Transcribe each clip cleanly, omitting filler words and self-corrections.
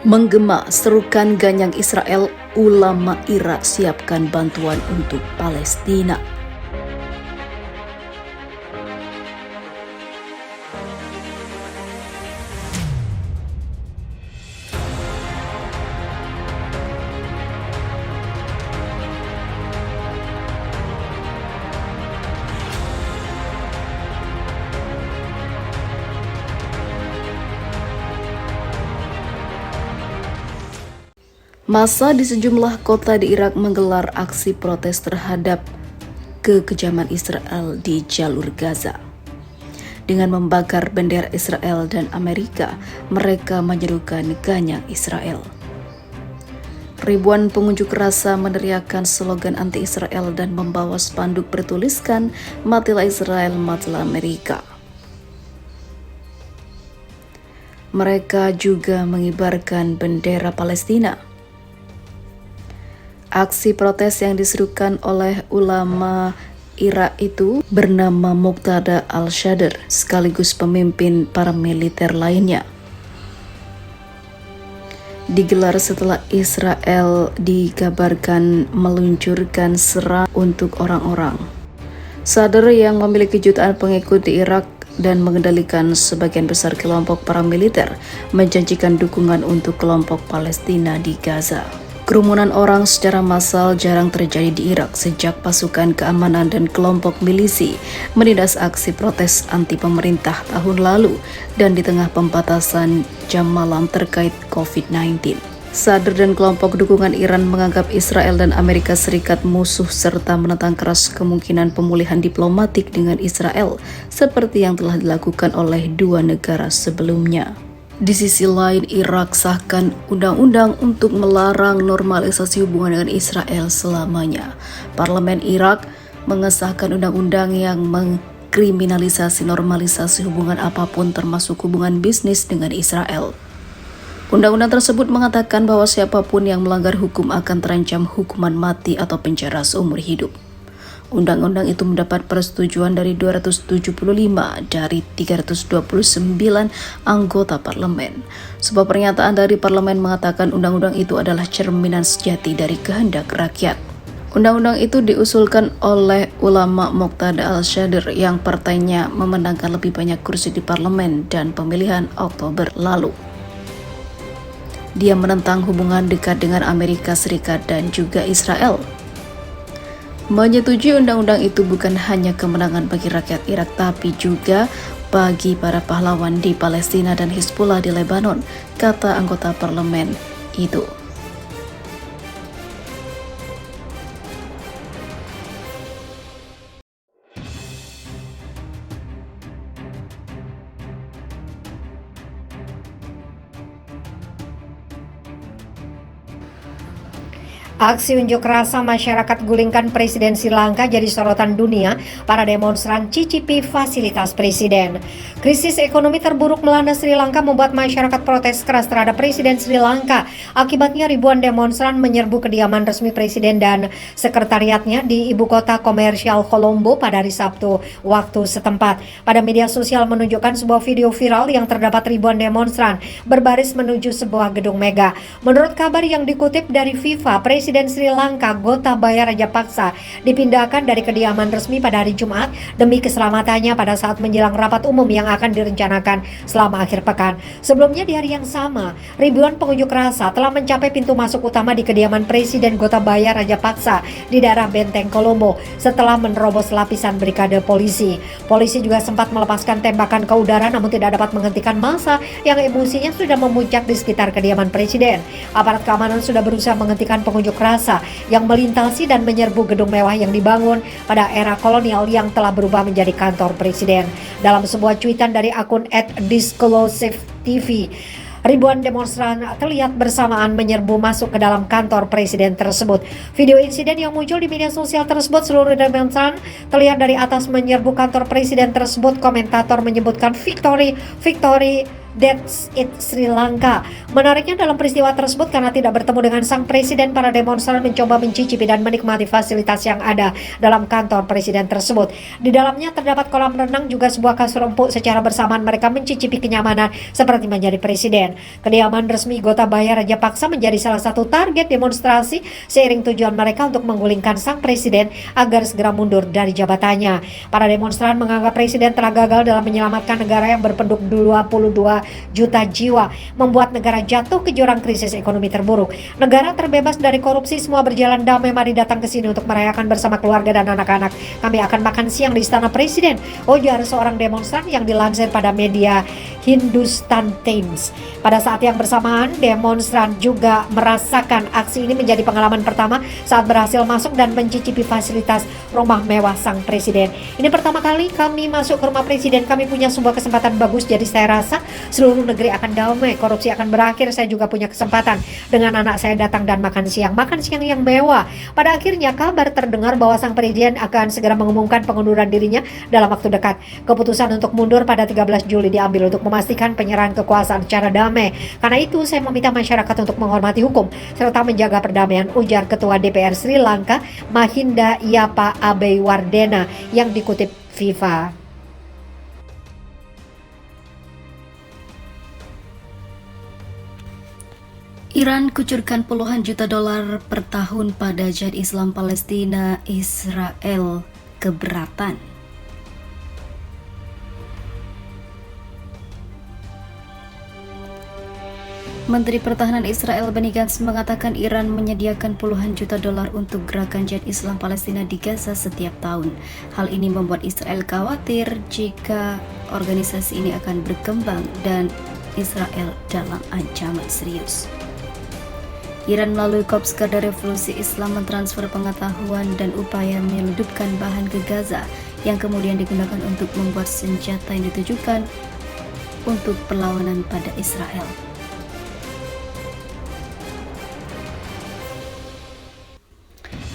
Menggema serukan ganyang Israel, ulama Irak siapkan bantuan untuk Palestina. Massa di sejumlah kota di Irak menggelar aksi protes terhadap kekejaman Israel di jalur Gaza. Dengan membakar bendera Israel dan Amerika, mereka menyerukan ganyang Israel. Ribuan pengunjuk rasa meneriakkan slogan anti-Israel dan membawa spanduk bertuliskan "Matilah Israel, matilah Amerika". Mereka juga mengibarkan bendera Palestina. Aksi protes yang diserukan oleh ulama Irak itu bernama Muqtada al-Sadr, sekaligus pemimpin paramiliter lainnya. Digelar setelah Israel dikabarkan meluncurkan serangan untuk orang-orang. Sadr yang memiliki jutaan pengikut di Irak dan mengendalikan sebagian besar kelompok paramiliter menjanjikan dukungan untuk kelompok Palestina di Gaza. Kerumunan orang secara massal jarang terjadi di Irak sejak pasukan keamanan dan kelompok milisi menindas aksi protes anti pemerintah tahun lalu dan di tengah pembatasan jam malam terkait COVID-19. Sadr dan kelompok dukungan Iran menganggap Israel dan Amerika Serikat musuh serta menentang keras kemungkinan pemulihan diplomatik dengan Israel seperti yang telah dilakukan oleh dua negara sebelumnya. Di sisi lain, Irak sahkan undang-undang untuk melarang normalisasi hubungan dengan Israel selamanya. Parlemen Irak mengesahkan undang-undang yang mengkriminalisasi normalisasi hubungan apapun termasuk hubungan bisnis dengan Israel. Undang-undang tersebut mengatakan bahwa siapapun yang melanggar hukum akan terancam hukuman mati atau penjara seumur hidup. Undang-undang itu mendapat persetujuan dari 275 dari 329 anggota parlemen. Sebuah pernyataan dari parlemen mengatakan undang-undang itu adalah cerminan sejati dari kehendak rakyat. Undang-undang itu diusulkan oleh ulama Muqtada al-Sadr yang partainya memenangkan lebih banyak kursi di parlemen dan pemilihan Oktober lalu. Dia menentang hubungan dekat dengan Amerika Serikat dan juga Israel. Menyetujui undang-undang itu bukan hanya kemenangan bagi rakyat Irak, tapi juga bagi para pahlawan di Palestina dan Hizbullah di Lebanon, kata anggota parlemen itu. Aksi unjuk rasa masyarakat gulingkan Presiden Sri Lanka jadi sorotan dunia. Para demonstran cicipi fasilitas presiden. Krisis ekonomi terburuk melanda Sri Lanka membuat masyarakat protes keras terhadap Presiden Sri Lanka. Akibatnya ribuan demonstran menyerbu kediaman resmi presiden dan sekretariatnya di ibu kota komersial Colombo pada hari Sabtu waktu setempat. Pada media sosial menunjukkan sebuah video viral yang terdapat ribuan demonstran berbaris menuju sebuah gedung mega. Menurut kabar yang dikutip dari FIFA, Presiden Sri Lanka Gotabaya Rajapaksa dipindahkan dari kediaman resmi pada hari Jumat demi keselamatannya pada saat menjelang rapat umum yang akan direncanakan selama akhir pekan. Sebelumnya di hari yang sama, ribuan pengunjuk rasa telah mencapai pintu masuk utama di kediaman Presiden Gotabaya Rajapaksa di daerah Benteng Colombo setelah menerobos lapisan brigade polisi. Polisi juga sempat melepaskan tembakan ke udara namun tidak dapat menghentikan massa yang emosinya sudah memuncak di sekitar kediaman Presiden. Aparat keamanan sudah berusaha menghentikan pengunjuk rasa yang melintasi dan menyerbu gedung mewah yang dibangun pada era kolonial yang telah berubah menjadi kantor presiden. Dalam sebuah cuitan dari akun @disclosive.tv, ribuan demonstran terlihat bersamaan menyerbu masuk ke dalam kantor presiden tersebut. Video insiden yang muncul di media sosial tersebut, seluruh demonstran terlihat dari atas menyerbu kantor presiden tersebut. Komentator menyebutkan victory, victory, That's it Sri Lanka. Menariknya dalam peristiwa tersebut karena tidak bertemu dengan sang presiden, para demonstran mencoba mencicipi dan menikmati fasilitas yang ada dalam kantor presiden tersebut. Di dalamnya terdapat kolam renang juga sebuah kasur empuk. Secara bersamaan mereka mencicipi kenyamanan seperti menjadi presiden. Kediaman resmi Gotabaya Rajapaksa menjadi salah satu target demonstrasi seiring tujuan mereka untuk menggulingkan sang presiden agar segera mundur dari jabatannya. Para demonstran menganggap presiden telah gagal dalam menyelamatkan negara yang berpenduduk 22 juta jiwa, membuat negara jatuh ke jurang krisis ekonomi terburuk. Negara terbebas dari korupsi, semua berjalan damai. Mari datang ke sini untuk merayakan bersama keluarga dan anak-anak. Kami akan makan siang di istana presiden, ujar seorang demonstran yang dilansir pada media Hindustan Times. Pada saat yang bersamaan, demonstran juga merasakan aksi ini menjadi pengalaman pertama saat berhasil masuk dan mencicipi fasilitas rumah mewah sang presiden. Ini pertama kali kami masuk ke rumah presiden, kami punya sebuah kesempatan bagus, jadi saya rasa seluruh negeri akan damai, korupsi akan berakhir. Saya juga punya kesempatan dengan anak saya datang dan makan siang yang mewah. Pada akhirnya kabar terdengar bahwa sang presiden akan segera mengumumkan pengunduran dirinya dalam waktu dekat. Keputusan untuk mundur pada 13 Juli diambil untuk memastikan penyerahan kekuasaan secara damai. Karena itu saya meminta masyarakat untuk menghormati hukum serta menjaga perdamaian, ujar Ketua DPR Sri Lanka Mahinda Yapa Abeywardena yang dikutip FIFA. Iran kucurkan puluhan juta dolar per tahun pada Jihad Islam Palestina. Israel keberatan. Menteri Pertahanan Israel Benny Gantz mengatakan Iran menyediakan puluhan juta dolar untuk gerakan Jihad Islam Palestina di Gaza setiap tahun. Hal ini membuat Israel khawatir jika organisasi ini akan berkembang dan Israel dalam ancaman serius. Iran melalui Korps Garda Revolusi Islam mentransfer pengetahuan dan upaya menyelundupkan bahan ke Gaza yang kemudian digunakan untuk membuat senjata yang ditujukan untuk perlawanan pada Israel.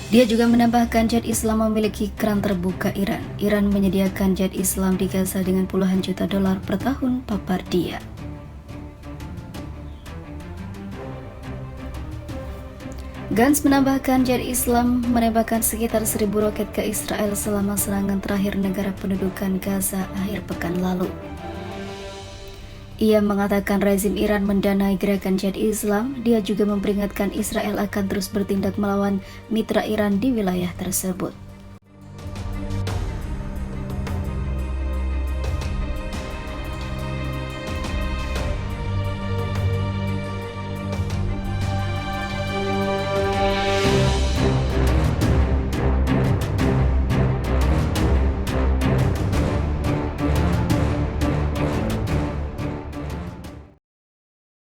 Dia juga menambahkan Jihad Islam memiliki keran terbuka Iran. Iran menyediakan Jihad Islam di Gaza dengan puluhan juta dolar per tahun, papar dia. Gantz menambahkan Jihad Islam menembakkan sekitar 1.000 roket ke Israel selama serangan terakhir negara pendudukan Gaza akhir pekan lalu. Ia mengatakan rezim Iran mendanai gerakan Jihad Islam. Dia juga memperingatkan Israel akan terus bertindak melawan mitra Iran di wilayah tersebut.